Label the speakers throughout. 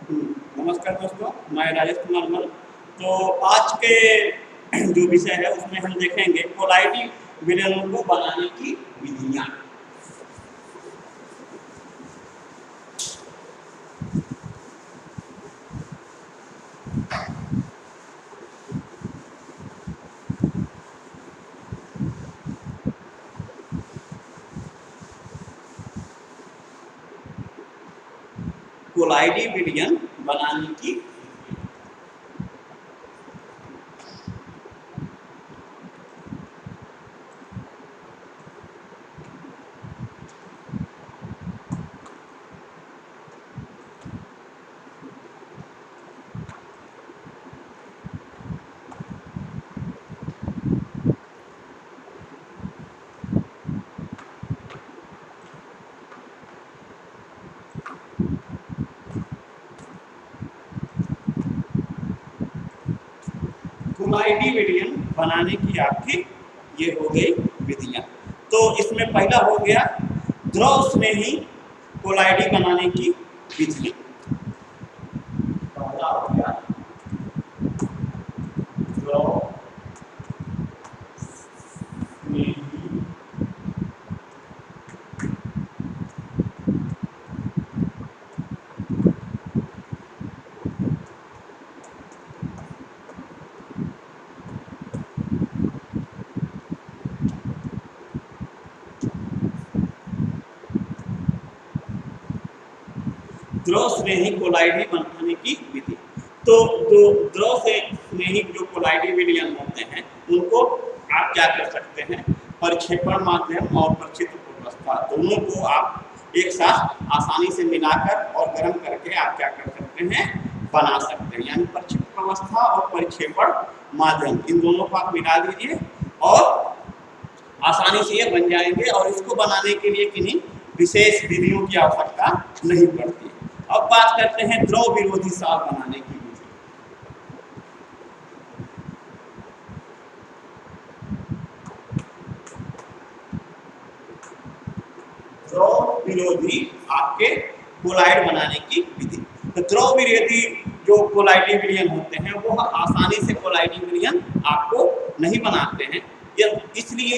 Speaker 1: नमस्कार दोस्तों, मैं राजेश कुमार मल। तो आज के जो विषय है उसमें हम देखेंगे कोलाइडी विलयनों को बनाने की विधियां। कोलाइडी विलयन बनाने की कोलाइडी विलयन बनाने की आपकी ये हो गई विधियां। तो इसमें पहला हो गया द्रव स्नेही कोलाइडी बनाने की विधि। पहला हो गया द्रव स्नेही द्रव स्नेही कोलाइडी बनाने की विधि। तो जो द्रव से स्नेही जो कोलाइडी विलयन होते हैं उनको आप क्या कर सकते हैं, परिक्षेपण माध्यम और प्रक्षेपण अवस्था दोनों को आप एक साथ आसानी से मिलाकर और गर्म करके आप क्या कर सकते हैं, बना सकते हैं। यानी प्रक्षेपण अवस्था और परिक्षेपण माध्यम इन दोनों को आप मिला दीजिए और आसानी से ये बन जाएंगे और इसको बनाने के लिए किन्हीं विशेष विधियों की आवश्यकता नहीं पड़ती। अब बात करते हैं द्रव विरोधी साल बनाने की विधि। द्रव विरोधी आपके कोलाइड बनाने की विधि। तो द्रव विरोधी जो कोलाइडी विलयन होते हैं वो आसानी से कोलाइडी विलयन आपको नहीं बनाते हैं, इसलिए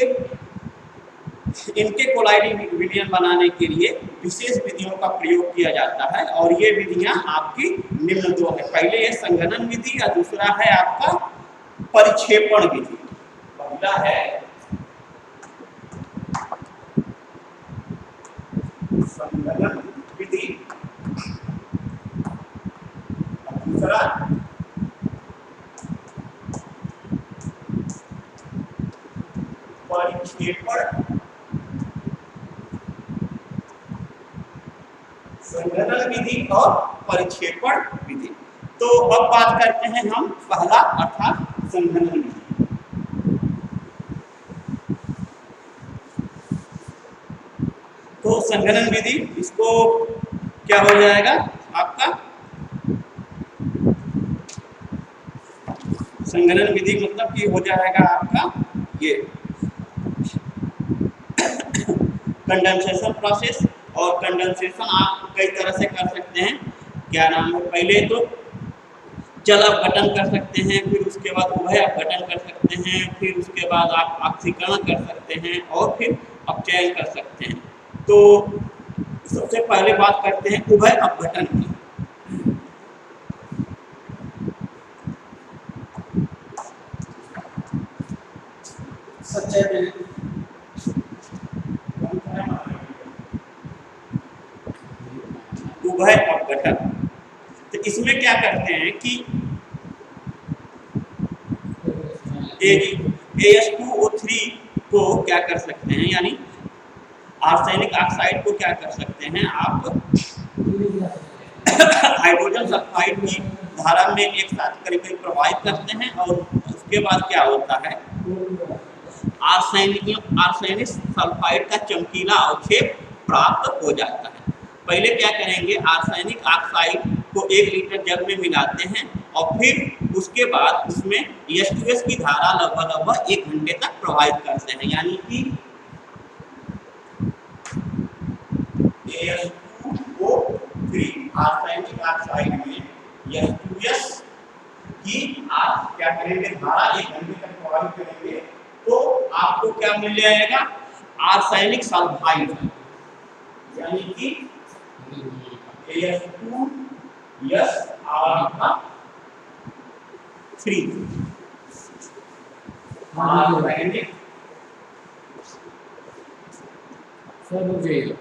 Speaker 1: इनके कोलाइडी विलयन बनाने के लिए विशेष विधियों का प्रयोग किया जाता है और ये विधियां आपकी निम्न दो है। पहले है संघनन विधि और दूसरा है आपका परिक्षेपण विधि। पहला है संघनन विधि और दूसरा परिक्षेपण। संघनन विधि और परिक्षेपण विधि। तो अब बात करते हैं हम पहला अर्थात संघनन विधि। तो संघनन विधि इसको क्या हो जाएगा आपका, संघनन विधि मतलब कि हो जाएगा आपका ये कंडेंसेशन प्रोसेस। और कंडेंसेशन आप कई तरह से कर सकते हैं। क्या नाम है, पहले तो जल अपघटन कर सकते हैं, फिर उसके बाद उभय अपघटन कर सकते हैं, फिर उसके बाद आप ऑक्सीकरण कर सकते हैं और फिर अपचयन कर सकते हैं। तो सबसे पहले बात करते हैं उभय अपघटन की। उभय अपघटन, तो इसमें क्या करते हैं कि AS2O3 को क्या कर सकते हैं, यानी आर्सेनिक ऑक्साइड को क्या कर सकते हैं आप हाइड्रोजन सल्फाइड की धारा में एक साथ करीब प्रवाहित करते हैं और उसके बाद क्या होता है, आर्सेनिक सल्फाइड का चमकीला अवक्षेप प्राप्त हो जाता है। पहले क्या करेंगे, आर्सेनिक ऑक्साइड को 1 लीटर जल में मिलाते हैं और फिर उसके बाद उसमें H2S की धारा लगभग 1 घंटे तक प्रवाहित करते हैं। यानी कि AS2O 3 आर्सेनिक ऑक्साइड में H2S की आप क्या करेंगे, धारा 1 घंटे तक प्रवाहित करेंगे तो आपको क्या मिल जाएगा, आर्सेनिक सल्फाइड, यानी कि H2S R3 आर्सेनिक
Speaker 2: सर रुक जाइए।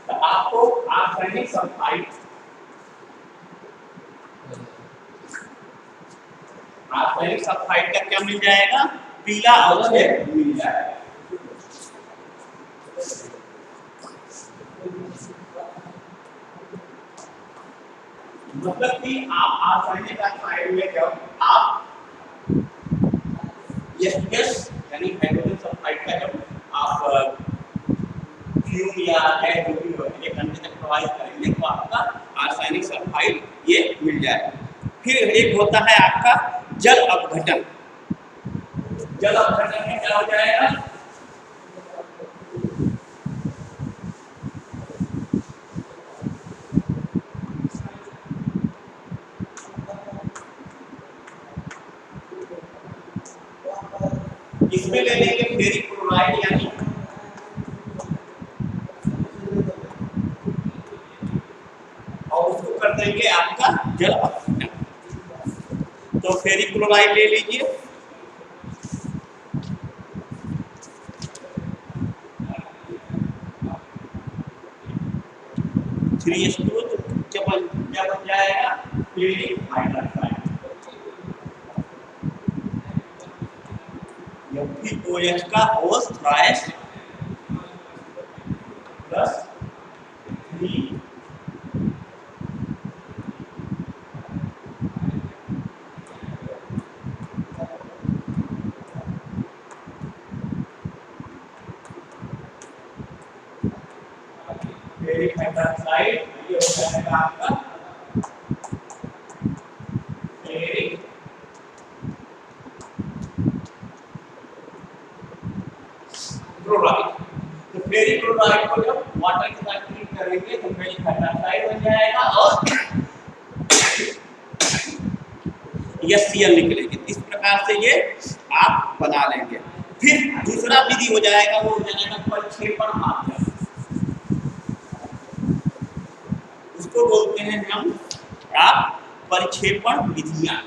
Speaker 1: तो आपको आर्सेनिक सल्फाइड का क्या मिल जाएगा, पीला अवक्षय मिल जाएगा। मतलब कि आप आर्सेनिक ऑक्साइड में जब आप H2S यानी हाइड्रोजन सल्फाइड का जब आप फ्यूम या गैस जो भी हो 1 घंटे तक प्रवाहित करेंगे तो आपका आर्सेनिक सल्फाइड ये मिल जाएगा। फिर एक होता है आपका जल अपघटन। जल अपघटन में क्या हो जाएगा, इसमें ले लेंगे फेरिक क्लोराइड यानी और उसको कर देंगे आपका जल अपघटन। तो फेरिक क्लोराइड ले लीजिए, H2 क्या बन जाएगा, फेरिक हाइड्रोक्साइड। FeOH का OH thrice plus 3 ferric hydroxide, ये हो जाएगा आपका फेरिक क्लोराइड। तो फेरिक क्लोराइड को जब वाटर के साथ ट्रीट करेंगे तो फेरिक हाइड्रोक्साइड बन जाएगा और HCl निकलेगी। इस प्रकार से ये आप बना लेंगे। फिर दूसरा विधि हो जाएगा, वो हो जाएगा परिक्षेपण माध्यम। उसको बोलते हैं हम आप परिक्षेपण विधियां।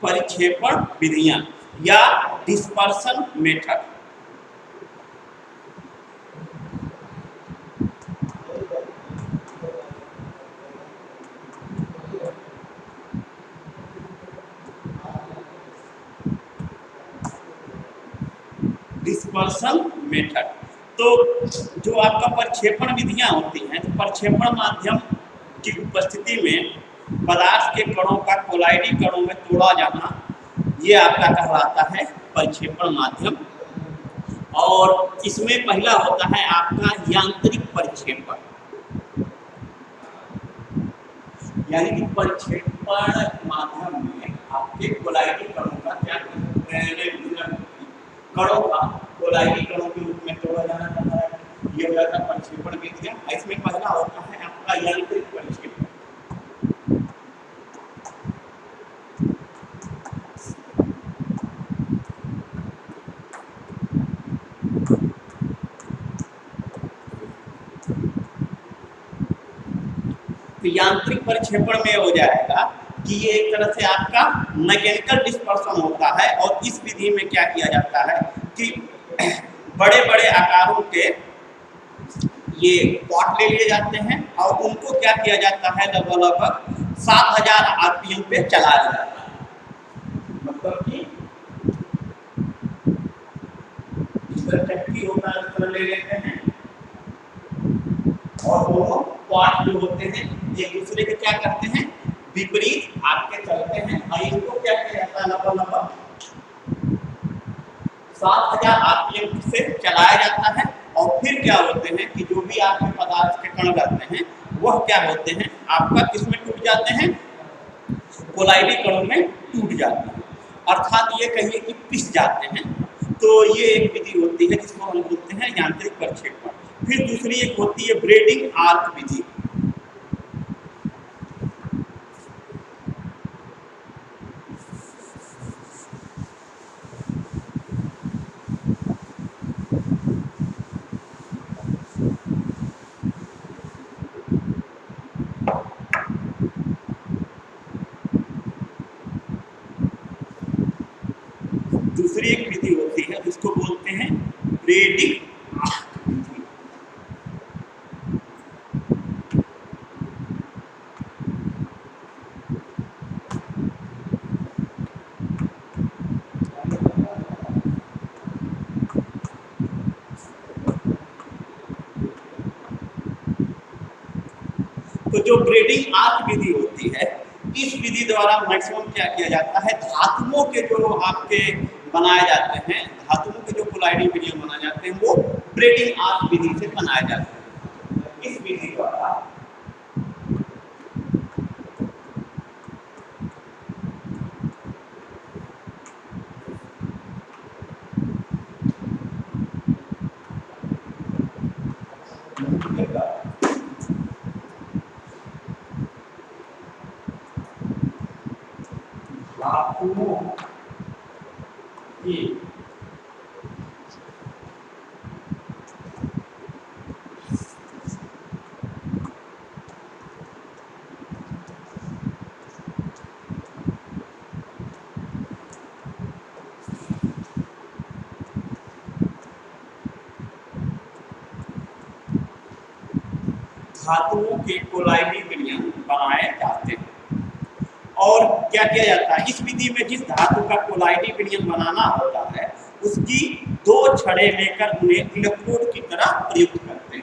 Speaker 1: परिक्षेपण विधियां या डिस्पर्सन मेथड। डिस्पर्सन मेथड, तो जो आपका प्रक्षेपण विधियां होती हैं, तो प्रक्षेपण माध्यम की उपस्थिति में पदार्थ के कणों का कोलाइडी कणों में तोड़ा जाना, ये आपका कहलाता है प्रक्षेपण माध्यम। और इसमें पहला होता है आपका यांत्रिक प्रक्षेपण, यानी कि प्रक्षेपण माध्यम में आपके कोलाइडी कणों का क्या कणों का कोलाइडी कणों के रूप में तोड़ा जाना चाहता है, ये हो जाता है प्रक्षेपण विधियां। इसमें पहला होता है आपका यांत्रिक प्रक्षेपण। तो यांत्रिक प्रक्षेपण में हो जाएगा कि ये एक तरह से आपका मैकेनिकल डिस्पर्सन होता है। और इस विधि में क्या किया जाता है कि बड़े बड़े आकारों के ये पॉट ले लिए जाते हैं और उनको क्या किया जाता है, लगभग 7000 RPM पे चलाया जाता है। मतलब कि इस तरह चक्की होता है, इस तरह ले लेते हैं और दोनों पॉट जो होते हैं एक दूसरे के क्या करते हैं, विपरीत आपके चलते हैं और इनको क्या किया जाता है, लगभग 7000 आरपीएम से चलाया जाता है और फिर क्या होते हैं कि जो भी आपके पदार्थ के कण रहते हैं वह क्या होते हैं आपका किसमें टूट जाते हैं, कोलाइडी कणों में टूट जाते हैं, अर्थात ये कहिए कि पिस जाते हैं। तो ये एक विधि होती है जिसको हम बोलते हैं यांत्रिक प्रक्षेपण। फिर दूसरी एक होती है ब्रेडिंग आर्क विधि। दूसरी एक विधि होती है जिसको बोलते हैं ब्रेडिंग आर्क विधि। तो जो ब्रेडिंग आर्क विधि होती है, इस विधि द्वारा मैक्सिमम क्या किया जाता है, धातुओं के जो आपके बनाए जाते हैं, धातुओं के जो कोलाइडिंग मीडियम बनाए जाते हैं वो ब्रेडिंग आर्क विधि से बनाए जाते हैं। इस विधि द्वारा धातुओं की धातुओं के कोलाइडी विलयन बनाए जाते हैं। और क्या किया जाता है, इस विधि में जिस धातु का कोलाइडी विलयन बनाना होता है उसकी 2 छड़ें लेकर उन्हें इलेक्ट्रोड की तरह प्रयुक्त करते हैं।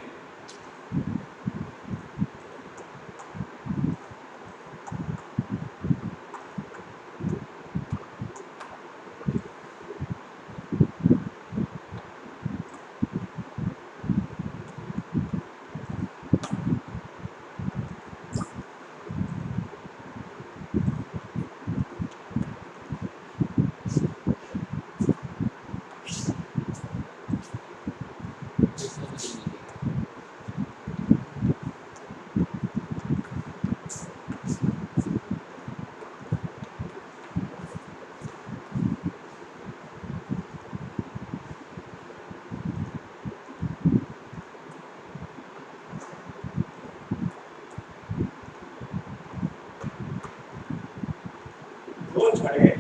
Speaker 1: दो छड़ें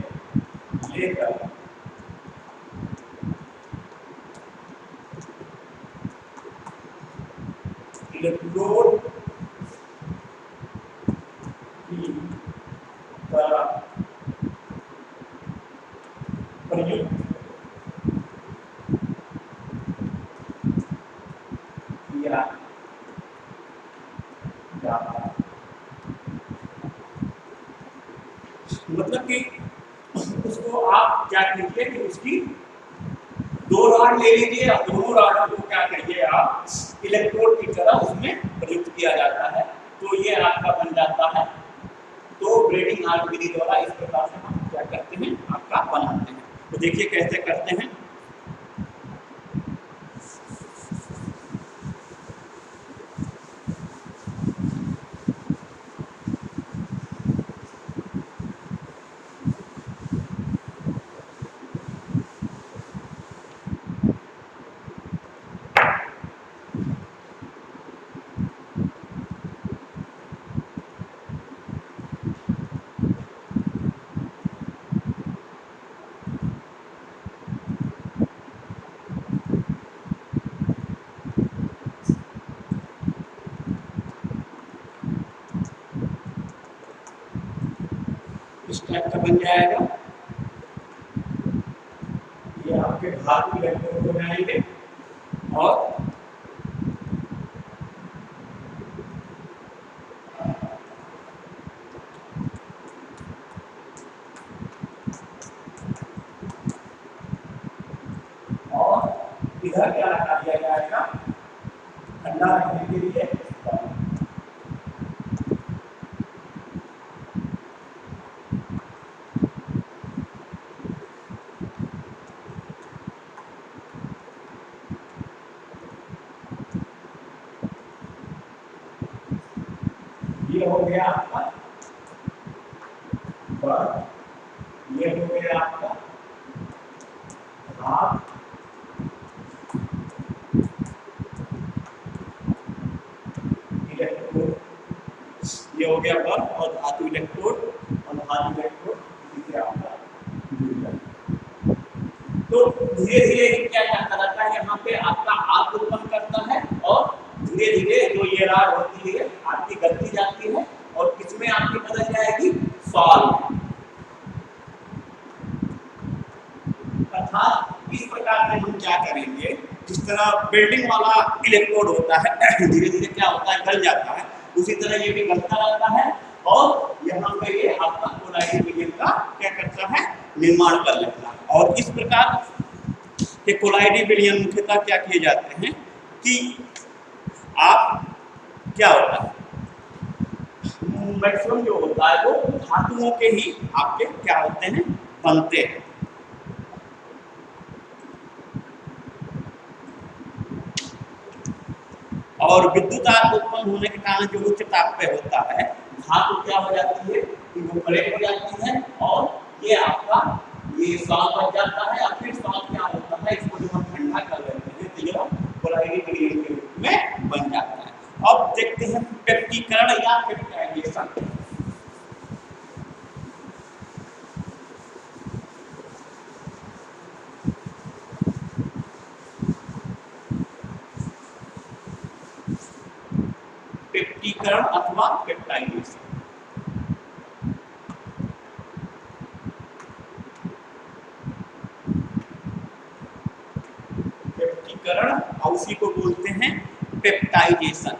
Speaker 1: लेकर इलेक्ट्रोड की तरह प्रयुक्त किया जाता है। मतलब कि उसको आप क्या कीजिए कि उसकी 2 रॉड ले लीजिए और दोनों रॉडों को क्या करिए आप इलेक्ट्रोड की तरह उसमें प्रयुक्त किया जाता है, तो ये आपका बन जाता है। तो ब्रेडिंग आर्क विधि द्वारा इस प्रकार से हम क्या करते हैं आपका बनाते हैं। तो देखिए कैसे करते हैं। इस टाइप का बन जाएगा। ये आपके धातु इलेक्ट्रोड बनाएंगे और इधर क्या लगा दिया जाएगा, ठंडा रखने के लिए ये हो गया आपका बर्फ, ये हो गया आपका भाप, इलेक्ट्रोड, ये हो गया बर्फ और धातु इलेक्ट्रोड, और धातु इलेक्ट्रोड इसी से आपका जुड़ जाता है। तो धीरे धीरे क्या करता रहता है, यहाँ पे आपका आग उत्पन्न करता है और धीरे धीरे जो ये राड होती है आपकी गलती जाती है और किसमें आपकी बदल जाएगी, सॉल्व। अर्थात इस प्रकार से हम क्या करेंगे, जिस तरह बिल्डिंग वाला इलेक्ट्रोड होता है धीरे धीरे क्या होता है, गल जाता है, उसी तरह ये भी गलता रहता है और यहाँ पे ये आपका कोलाइडल विलयन का क्या करता है, निर्माण कर लेता है। और इस प्रकार के कोलाइडल विलयन मुख्यतः क्या किए जाते हैं कि आप क्या होता है, मैक्सिमम जो होता है वो धातुओं के ही आपके क्या होते हैं, बनते हैं। और विद्युत आग उत्पन्न होने के कारण जो उच्च ताप पे होता है, धातु क्या हो जाती है, इवोपरेट हो जाती है और ये आपका ये सॉल्व बन जाता है और फिर सॉल्व क्या होता है, इसको जब हम ठंडा कर लेते हैं तो ये कोलाइडल विलयन के रूप में बन जाता है। अब देखते हैं पेप्टीकरण या पेप्टाइजेशन। पेप्टीकरण अथवा पेप्टाइजेशन, पेप्टीकरण और उसी को बोलते हैं पेप्टाइजेशन।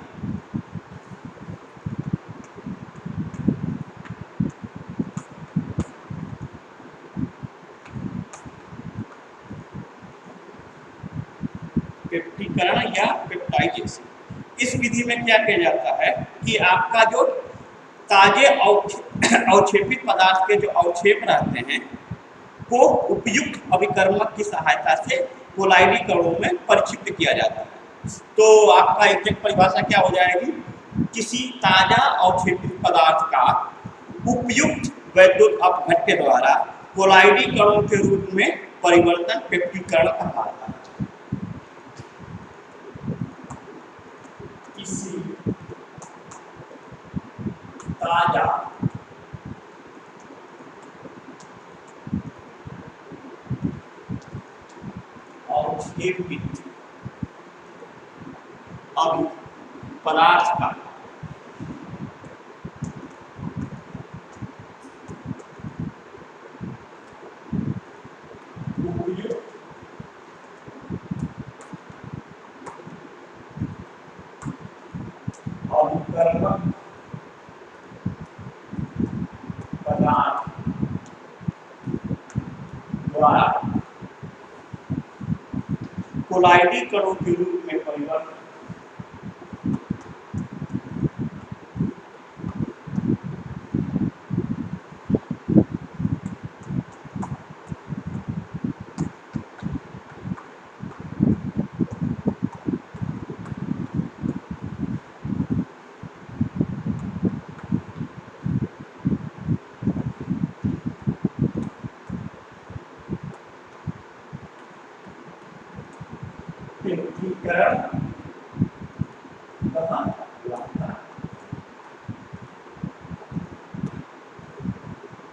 Speaker 1: पेप्टीकरण या पेप्टाइजेशन, इस विधि में क्या किया जाता है कि आपका जो ताजे अवक्षेपित पदार्थ के जो अवक्षेप रहते हैं को उपयुक्त अभिकर्मक की सहायता से कोलाइडल कणों में परिक्षिप्त किया जाता है। तो आपका एग्जैक्ट परिभाषा क्या हो जाएगी, किसी ताजा अवक्षेपित पदार्थ का उपयुक्त वैद्युत अपघट्य द्वारा कोलाइडल कणों के रूप में परिवर्तन पेप्टीकरण कहलाता है। किसी ताजा अवक्षेपित पदार्थ का उपयुक्त अभिकर्मक पदार्थ द्वारा कोलाइडल कणों के रूप में परिवर्तन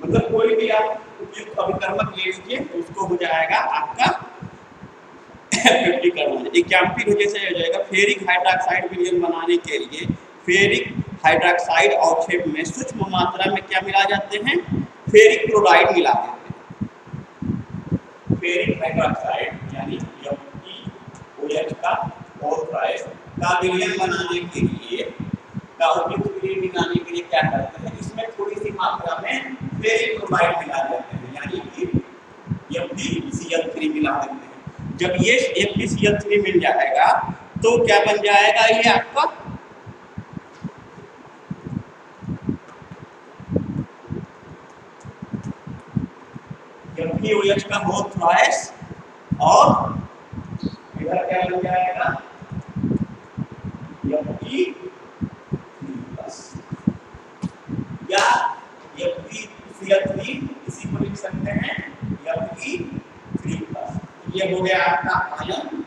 Speaker 1: मतलब कोई भी आप उपयुक्त अभिकर्मक ले लीजिए तो उसको हो जाएगा आपका पेप्टीकरण। एग्जाम्पल जैसे हो जाएगा, फेरिक हाइड्रोक्साइड विलयन बनाने के लिए फेरिक हाइड्रोक्साइड अवक्षेप में सूक्ष्म मात्रा में क्या मिला जाते हैं, फेरिक क्लोराइड मिला देते हैं। फेरिक हाइड्रोक्साइड यानी FeOH का ऑक्साइड का विलयन बनाने के लिए का उपयुक्त विलयन बनाने के लिए क्या करते हैं, इसमें थोड़ी सी मात्रा में फेरिक क्लोराइड मिला देते हैं, यानी कि FeCl3 मिला देते हैं। जब ये FeCl3 मिल जाएगा तो क्या बन जाएगा ये आपका FeOH का मोल थ्राइस और इधर क्या बन जाएगा Fe3 या FeCl3 इसी को लिख सकते हैं Fe3 ये हो गया आपका आयन,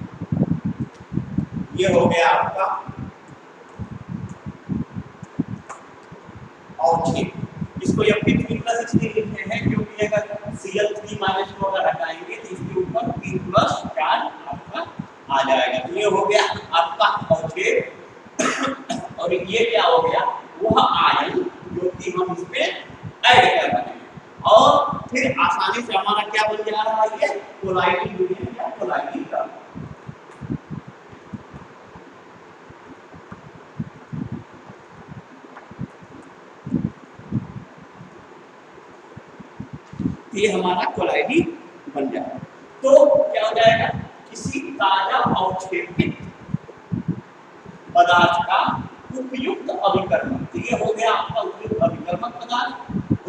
Speaker 1: ये हो गया आपका औक्षिक। इसको Fe3 इसलिए लिखते हैं क्योंकि अगर Cl3 माइनस को अगर हटाएंगे तो इसके ऊपर 3 प्लस चार्ज आपका आ जाएगा। तो ये हो गया आपका औक्षिक और ये क्या हो गया वह आयन जो कि हम इस पे ऐड कर रहे हैं और फिर आसानी से हमारा क्या बन जा रहा है ये कोलाइडी यूनियन या कोलाइडी का। ये हमारा कोलाइडी बन जाएगा। तो क्या हो जाएगा किसी ताजा अवक्षेपित पदार्थ का उपयुक्त अभिकर्मक। तो ये हो गया आपका उपयुक्त अभिकर्मक पदार्थ।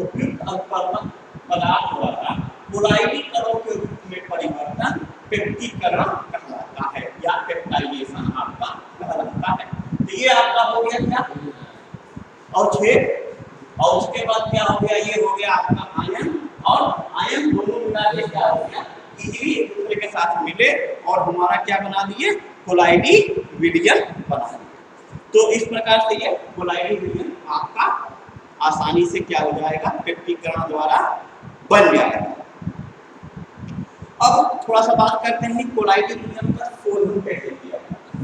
Speaker 1: उपयुक्त अभिकर्मक पदार्थ द्वारा कोलाइडी कणों के रूप में परिवर्तन पेप्टीकरण कहलाता है या पेप्टाइजेशन आपका कहलाता है। तो ये आपका हो गया क्या अवक्षेप और उसके बाद क्या हो गया ये हो गया आपका आयन और आयन दोनों मिला के क्या हो गया इजीली एक दूसरे के साथ मिले और हमारा क्या बना दिए कोलाइडी विलयन बना दिए। तो इस प्रकार से ये कोलाइडी विलयन आपका आसानी से क्या हो जाएगा पेप्टीकरण द्वारा बन जाएगा। अब थोड़ा सा बात करते हैं कोलाइडी विलयन का शोधन कैसे किया जाता है।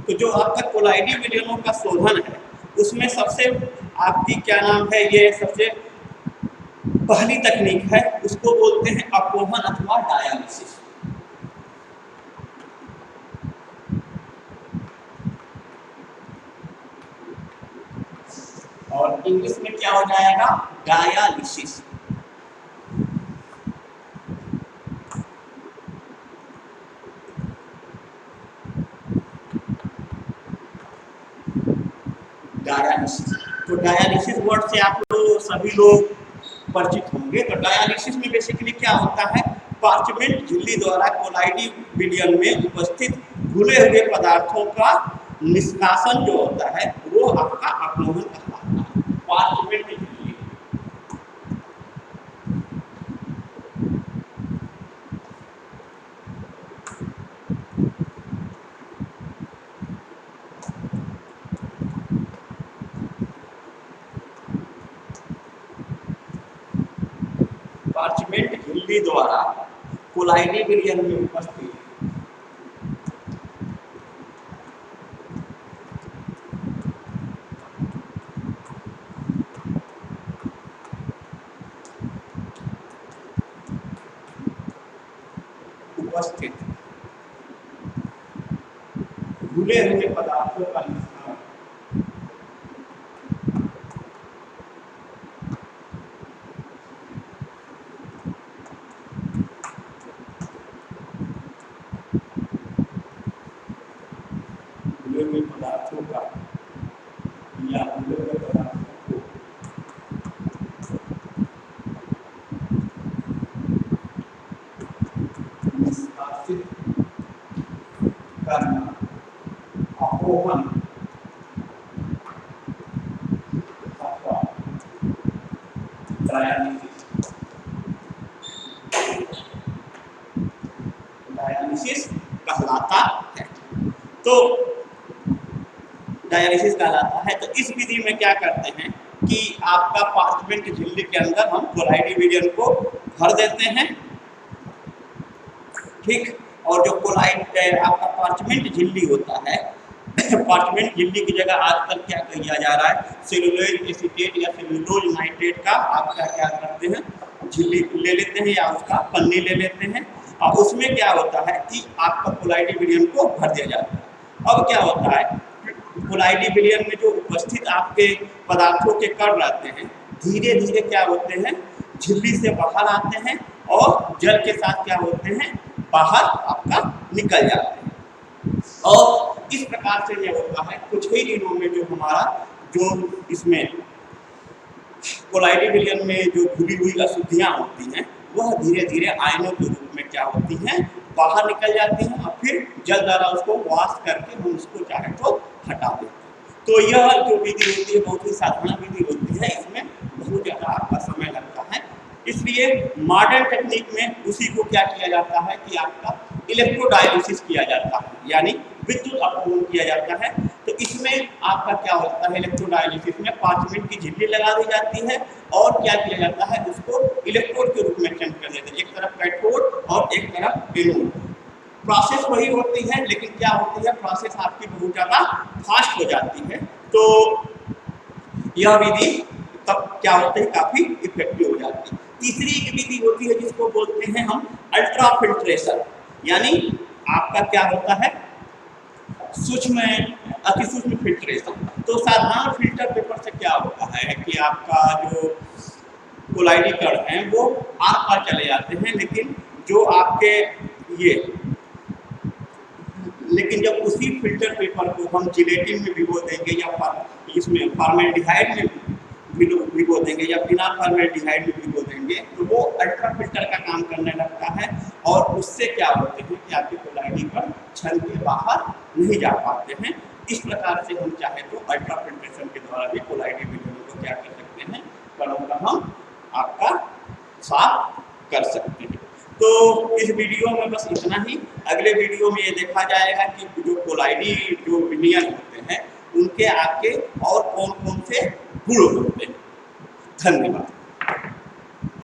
Speaker 1: तो जो आपका कोलाइडी विलयनों का शोधन है उसमें सबसे आपकी क्या नाम है ये सबसे पहली तकनीक है उसको बोलते हैं अपोहन अथवा डायलिसिस। और इंग्लिश में क्या हो जाएगा डायलिसिस। डायलिसिस तो डायलिसिस वर्ड से आप लोग सभी लोग परिचित होंगे। तो डायलिसिस में बेसिकली क्या होता है पार्चमेंट झिल्ली द्वारा कोलाइडी विलयन में उपस्थित घुले हुए पदार्थों का निष्कासन जो होता है वो आपका अपलोहन कहलाता है। पार्चमेंट झिल्ली पार्चमेंट झिल्ली द्वारा कोलाइडी विलयन में उपस्थित घुले हुए पदार्थों का निष्कासन घुले हुए पदार्थों का या घुले हुए पदार्थों को निष्कासित करना अपोहन अथवा डायलिसिस कहलाता है। तो डायलिसिस कहलाता है। तो इस विधि में क्या करते हैं कि आपका पार्चमेंट झिल्ली के अंदर हम कोलाइडी विलयन को भर देते हैं, ठीक। और जो कोलाइड आपका पार्चमेंट झिल्ली होता है पार्चमेंट झिल्ली की जगह आजकल क्या किया जा रहा है सेलुलोज एसीटेट या सेलुलोज नाइट्रेट का आपका क्या करते हैं झिल्ली ले लेते हैं या उसका पन्नी ले लेते हैं और उसमें क्या होता है कि आपका कोलाइडी विलयन को भर दिया जाता है। अब क्या होता है कोलाइडी विलयन में जो उपस्थित आपके पदार्थों के कण रहते हैं धीरे धीरे क्या होते हैं, झिल्ली से बाहर आते हैं और जल के साथ क्या होते हैं, बाहर आपका निकल जाते हैं। और इस प्रकार से यह होता है कुछ ही दिनों में जो हमारा जो इसमें कोलाइडी विलयन में जो घुली हुई अशुद्धियां होती हैं वह धीरे धीरे आयनों के रूप में क्या होती हैं, बाहर निकल जाती हैं और फिर जल द्वारा उसको वॉश करके हम उसको चाहे तो हटा देते हैं। तो यह जो विधि होती है बहुत ही साधारण विधि होती है, इसमें बहुत ज़्यादा आपका समय लगता है। इसलिए मॉडर्न टेक्निक में उसी को क्या किया जाता है कि आपका इलेक्ट्रोडायलिसिस किया जाता है, यानी विद्युत अपघटन किया जाता है। तो इसमें आपका क्या होता है, इलेक्ट्रोडायलिसिस में 5 मिनट की झिल्ली लगा दी जाती है और क्या किया जाता है, उसको इलेक्ट्रोड के रूप में चेंज कर देते हैं, एक तरफ कैथोड और एक तरफ एनोड। प्रोसेस वही होती है लेकिन क्या होती है, प्रोसेस आपकी बहुत ज़्यादा फास्ट हो जाती है। तो यह विधि तब क्या होता है, काफ़ी इफेक्टिव हो जाती है। तीसरी एक विधि होती है जिसको बोलते हैं हम अल्ट्रा फिल्ट्रेशन, यानी आपका क्या होता है, सूक्ष्म अति सूक्ष्म फिल्ट्रेशन। तो साधारण फिल्टर पेपर से क्या होता है कि आपका जो कोलाइडी कण हैं वो आर पार चले जाते हैं, लेकिन जब उसी फिल्टर पेपर को हम जिलेटिन में भिगो देंगे या इसमें फॉर्मेल्डिहाइड में भिगो देंगे या बिना फॉर्मेल्डिहाइड में भिगो देंगे तो वो अल्ट्रा फिल्टर का काम करने लगता है और उससे क्या होते हैं कि आपके कोलाइडी कण छल के बाहर नहीं जा पाते हैं। इस प्रकार से हम चाहे तो अल्ट्रा फिल्ट्रेशन के द्वारा भी कोलाइडी विलयन को क्या कर सकते हैं, कणों का हम आपका साफ कर सकते हैं। तो इस वीडियो में बस इतना ही। अगले वीडियो में ये देखा जाएगा कि जो कोलाइडी जो विलयन होते हैं उनके आगे और कौन कौन से गुण होते हैं। धन्यवाद।